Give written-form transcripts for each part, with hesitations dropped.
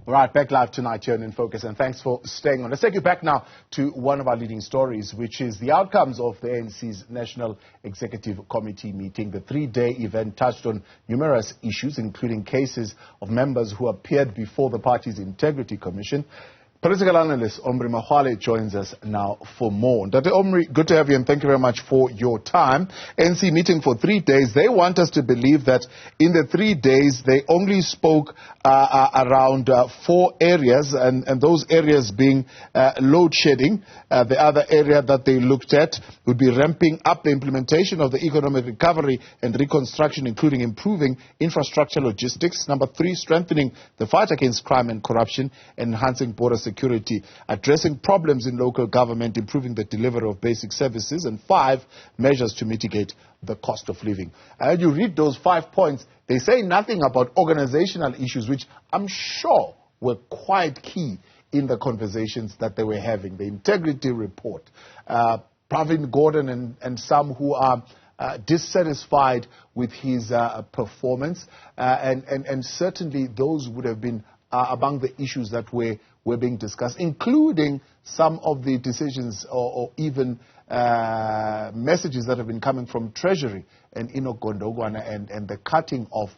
All right, back live tonight here in Focus, and thanks for staying on. Let's take you back now to one of our leading stories, which is the outcomes of the ANC's National Executive Committee meeting. The three-day event touched on numerous issues, including cases of members who appeared before the party's Integrity Commission. Political analyst Omry Makgoale joins us now for more. Dr. Omry, good to have you, and thank you very much for your time. ANC meeting for 3 days. They want us to believe that in the 3 days they only spoke around 4 areas, and those areas being load shedding. The other area that they looked at would be ramping up the implementation of the economic recovery and reconstruction, including improving infrastructure logistics. Number 3, strengthening the fight against crime and corruption, enhancing border security, addressing problems in local government, improving the delivery of basic services, and 5, measures to mitigate the cost of living. And you read those 5 points, they say nothing about organizational issues, which I'm sure were quite key in the conversations that they were having. The integrity report, Pravin Gordhan and some who are dissatisfied with his performance, and certainly those would have been among the issues that were being discussed, including some of the decisions or even messages that have been coming from Treasury and Enoch Gondogwana and the cutting of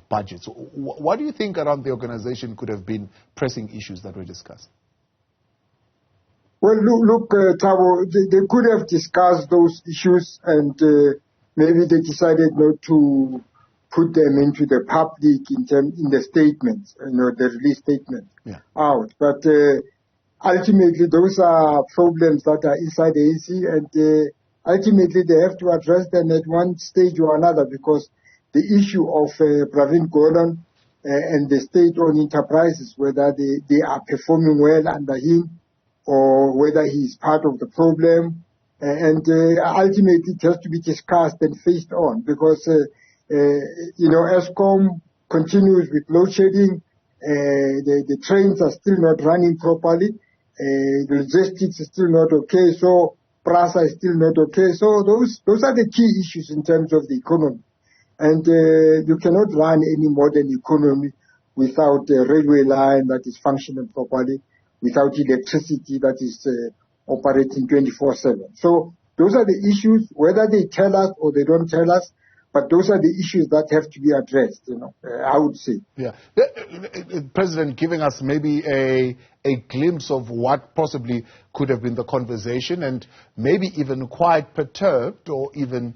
budgets. What do you think around the organization could have been pressing issues that were discussed? Well, look, Thabo, they could have discussed those issues, and maybe they decided not to put them into the public in the statements, the release statement out. But ultimately, those are problems that are inside the ANC, and ultimately they have to address them at one stage or another, because the issue of Pravin Gordhan and the state-owned enterprises, whether they are performing well under him or whether he is part of the problem, and ultimately it has to be discussed and faced on, because Eskom continues with load shedding. The trains are still not running properly. The logistics is still not okay. So PRASA is still not okay. So those are the key issues in terms of the economy. And you cannot run any modern economy without a railway line that is functioning properly, without electricity that is operating 24/7. So those are the issues, whether they tell us or they don't tell us. But those are the issues that have to be addressed, I would say. Yeah. President, giving us maybe a glimpse of what possibly could have been the conversation, and maybe even quite perturbed or even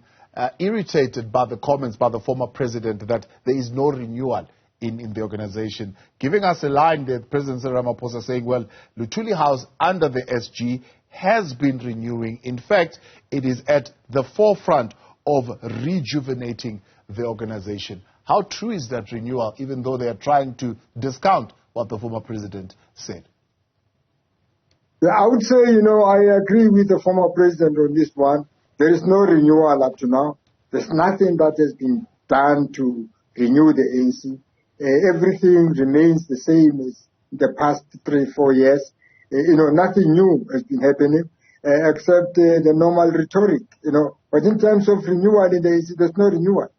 irritated by the comments by the former president that there is no renewal in the organization. Giving us a line there, President Ramaphosa saying, well, Luthuli House under the SG has been renewing. In fact, it is at the forefront of rejuvenating the organization. How true is that renewal, even though they are trying to discount what the former president said? Yeah, I would say, I agree with the former president on this one. There is no renewal up to now. There's nothing that has been done to renew the ANC. Everything remains the same as the past 3-4 years. Nothing new has been happening. Except the normal rhetoric, But in terms of renewal in the ANC, there's no renewal.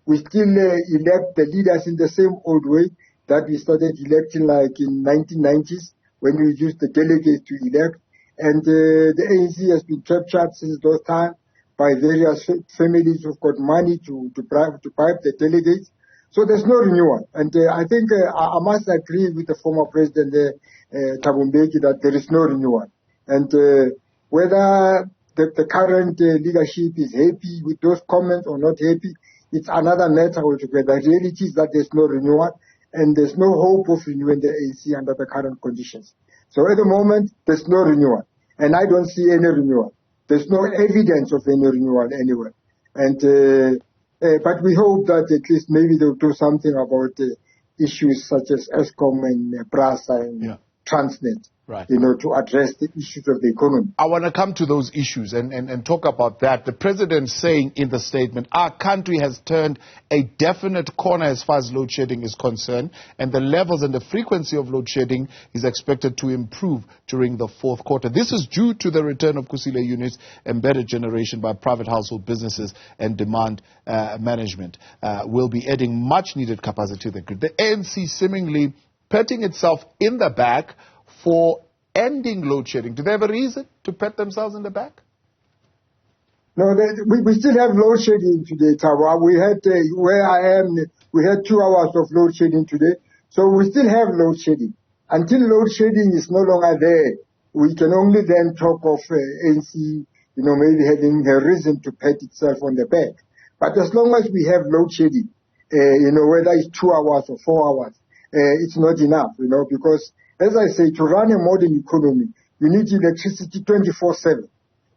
We still elect the leaders in the same old way that we started electing like in 1990s, when we used the delegates to elect. And the ANC has been captured since those times by various families who've got money to bribe the delegates. So there's no renewal. And I think I must agree with the former president, Thabo Mbeki, that there is no renewal. And whether the current leadership is happy with those comments or not happy, it's another matter altogether. The reality is that there's no renewal, and there's no hope of renewing the ANC under the current conditions. So at the moment, there's no renewal, and I don't see any renewal. There's no evidence of any renewal anywhere. And but we hope that at least maybe they'll do something about issues such as Eskom and PRASA and Transnet. Right. To address the issues of the economy. I want to come to those issues and talk about that. The president saying in the statement, our country has turned a definite corner as far as load shedding is concerned, and the levels and the frequency of load shedding is expected to improve during the fourth quarter. This is due to the return of Kusile units, embedded generation by private household businesses, and demand management will be adding much needed capacity to the grid. The ANC seemingly patting itself in the back for ending load shedding. Do they have a reason to pat themselves in the back? No, we still have load shedding today, Tawa. We had, where I am, we had 2 hours of load shedding today. So we still have load shedding. Until load shedding is no longer there, we can only then talk of ANC, maybe having a reason to pat itself on the back. But as long as we have load shedding, whether it's 2 hours or 4 hours, it's not enough, because, as I say, to run a modern economy, you need electricity 24/7.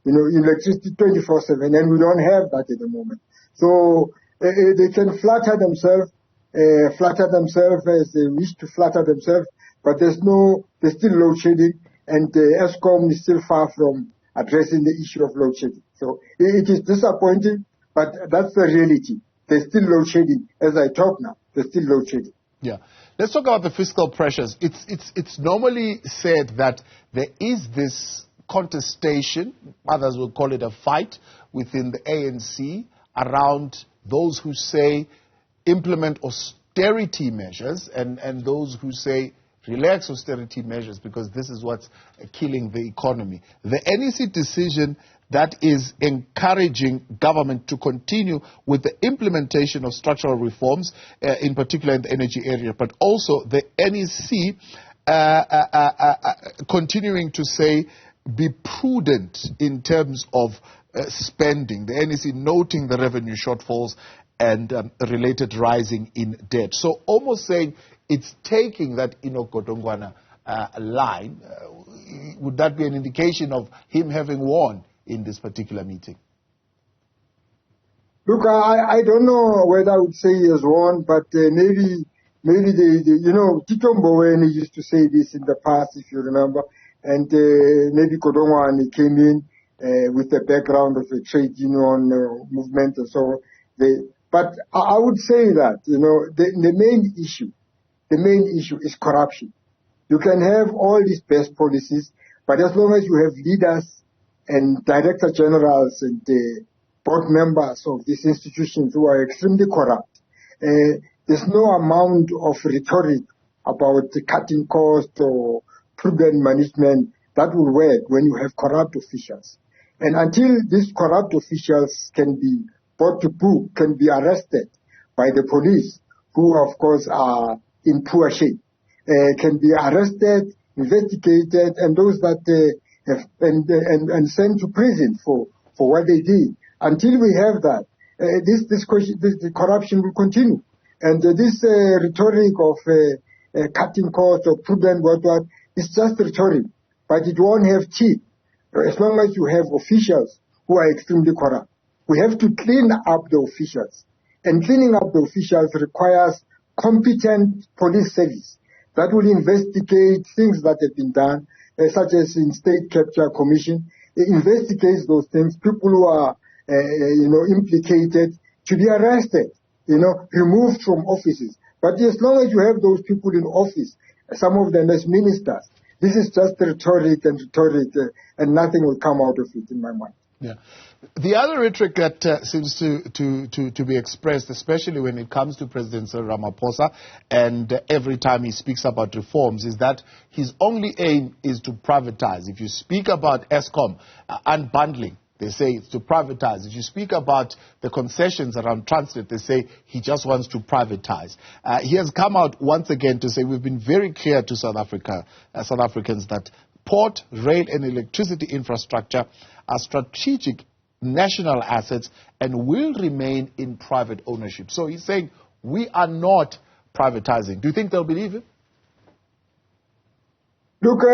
Electricity 24/7, and we don't have that at the moment. So they can flatter themselves as they wish to flatter themselves, but there's still load shedding, and Eskom is still far from addressing the issue of load shedding. So it is disappointing, but that's the reality. There's still load shedding. As I talk now, there's still load shedding. Yeah. Let's talk about the fiscal pressures. It's normally said that there is this contestation, others will call it a fight, within the ANC around those who say implement austerity measures and those who say relax austerity measures because this is what's killing the economy. The NEC decision that is encouraging government to continue with the implementation of structural reforms, in particular in the energy area, but also the NEC continuing to say be prudent in terms of spending. The NEC noting the revenue shortfalls and related rising in debt. So almost saying it's taking that Inokotongwana line. Would that be an indication of him having won in this particular meeting? Look, I don't know whether I would say he has won, but maybe Tito Mboweni used to say this in the past, if you remember. And maybe Kodongwane came in with the background of a trade union movement and so on. But I would say that, the main issue is corruption. You can have all these best policies, but as long as you have leaders and director generals and board members of these institutions who are extremely corrupt, there's no amount of rhetoric about cutting costs or prudent management that will work when you have corrupt officials. And until these corrupt officials can be brought to book, can be arrested by the police, who of course are in poor shape, can be arrested, investigated, and those that and sent to prison for what they did. Until we have that, the corruption will continue. And this rhetoric of cutting costs or prudent what, it's just rhetoric, but it won't have teeth as long as you have officials who are extremely corrupt. We have to clean up the officials, and cleaning up the officials requires competent police service that will investigate things that have been done, such as in State Capture Commission. It investigates those things, people who are implicated to be arrested, removed from offices. But as long as you have those people in office, some of them as ministers, this is just rhetoric, and nothing will come out of it in my mind. Yeah. The other rhetoric that seems to be expressed, especially when it comes to President Cyril Ramaphosa, and every time he speaks about reforms, is that his only aim is to privatize. If you speak about Eskom unbundling, they say it's to privatize. If you speak about the concessions around Transnet, they say he just wants to privatize. He has come out once again to say we've been very clear to South Africans that port, rail and electricity infrastructure are strategic national assets and will remain in private ownership. So he's saying we are not privatizing. Do you think they'll believe him? Look, we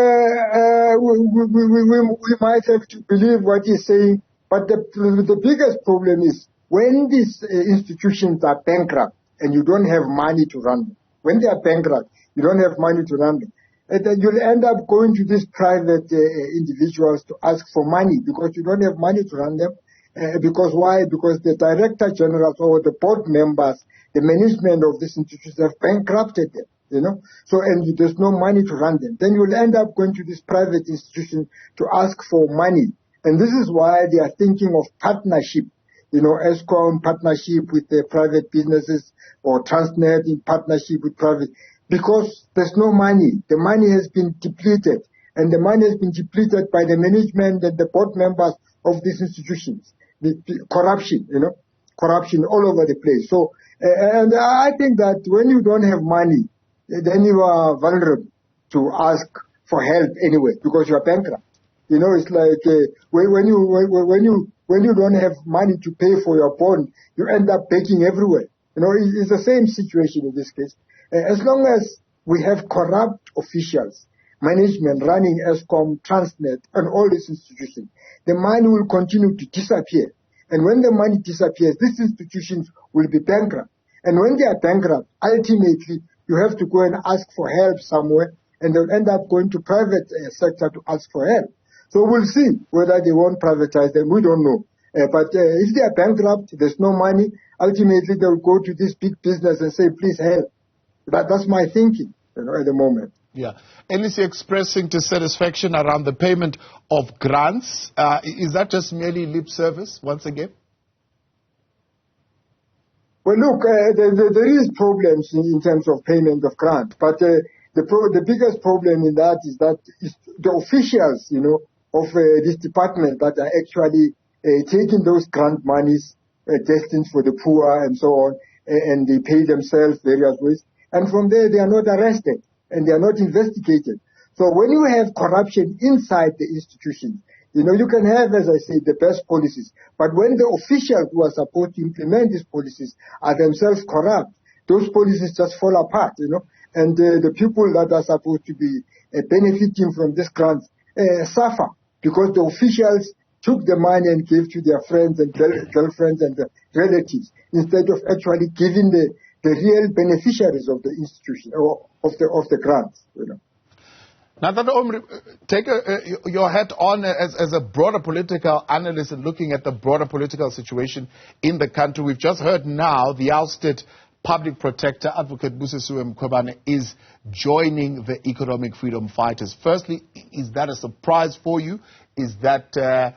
might have to believe what he's saying, but the biggest problem is when these institutions are bankrupt and you don't have money to run them. When they are bankrupt, you don't have money to run them. And you'll end up going to these private individuals to ask for money because you don't have money to run them. Because why? Because the director generals or the board members, the management of these institutions have bankrupted them. So, and there's no money to run them. Then you'll end up going to this private institution to ask for money. And this is why they are thinking of partnership, Eskom partnership with the private businesses or Transnet in partnership with private. because there's no money. The money has been depleted, and the money has been depleted by the management and the board members of these institutions. The corruption, corruption all over the place. So, and I think that when you don't have money, then you are vulnerable to ask for help anyway, because you are bankrupt. It's like when you don't have money to pay for your bond, you end up begging everywhere. It's the same situation in this case. As long as we have corrupt officials, management running Eskom, Transnet, and all these institutions, the money will continue to disappear. And when the money disappears, these institutions will be bankrupt. And when they are bankrupt, ultimately, you have to go and ask for help somewhere, and they'll end up going to private sector to ask for help. So we'll see whether they won't privatize them. We don't know. But if they are bankrupt, there's no money, ultimately they'll go to this big business and say, please help. That's my thinking, at the moment. Yeah. ANC expressing dissatisfaction around the payment of grants. Is that just merely lip service once again? Well, look, there is problems in terms of payment of grants, but the biggest problem in that is that the officials, of this department that are actually taking those grant monies destined for the poor and so on, and they pay themselves various ways, and from there they are not arrested and they are not investigated. So when you have corruption inside the institutions, you can have, as I say, the best policies, but when the officials who are supposed to implement these policies are themselves corrupt, those policies just fall apart, and the people that are supposed to be benefiting from these grants suffer, because the officials took the money and gave to their friends and girlfriends and relatives, instead of actually giving the real beneficiaries of the institution or of the grants. Now, Dr. Omry, take your hat on as a broader political analyst and looking at the broader political situation in the country. We've just heard now the ousted Public Protector, Advocate Newzroom Makgoale, is joining the economic freedom fighters. Firstly, is that a surprise for you? Is that a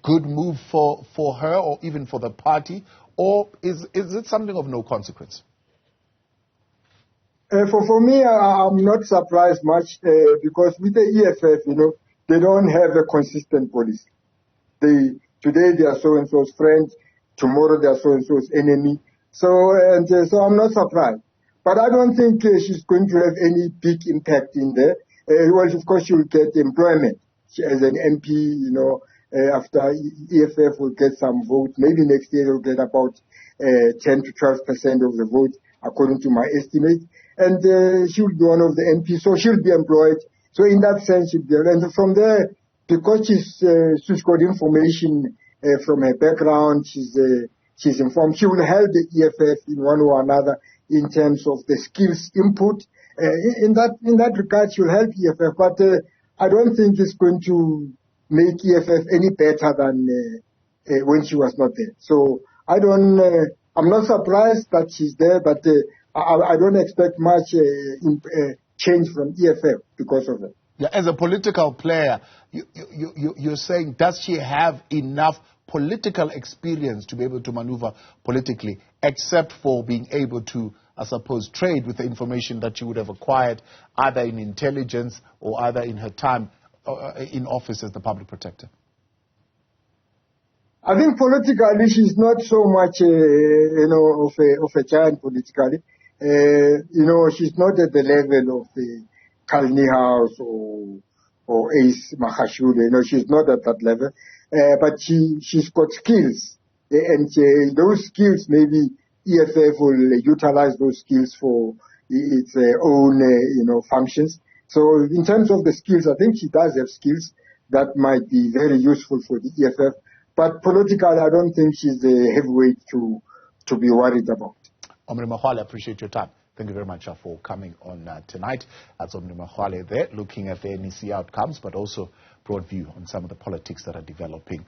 good move for her or even for the party? Or is it something of no consequence? For me, I'm not surprised much because with the EFF, they don't have a consistent policy. Today they are so-and-so's friend, tomorrow they are so-and-so's enemy. So I'm not surprised. But I don't think she's going to have any big impact in there. Well, of course, she will get employment. She, as an MP, after EFF will get some votes. Maybe next year they'll get about 10 to 12% of the votes, according to my estimate. And she'll be one of the MPs, so she'll be employed. So in that sense, she'll be, and from there, because she's got information from her background, she's informed. She will help the EFF in one or another in terms of the skills input. In that regard, she will help EFF, but I don't think it's going to make EFF any better than when she was not there. So I'm not surprised that she's there, but I don't expect much change from EFF because of it. Yeah, as a political player, you're saying, does she have enough political experience to be able to maneuver politically, except for being able to, I suppose, trade with the information that she would have acquired either in intelligence or either in her time in office as the public protector? I think politically she's not so much, of a giant politically. She's not at the level of Kalni House or Ace Makgoale. She's not at that level. But she's got skills. And those skills, maybe EFF will utilize those skills for its own, functions. So in terms of the skills, I think she does have skills that might be very useful for the EFF. But politically, I don't think she's a heavyweight to be worried about. Omry Makgoale, I appreciate your time. Thank you very much for coming on tonight. That's Omry Makgoale there, looking at the NEC outcomes, but also broad view on some of the politics that are developing.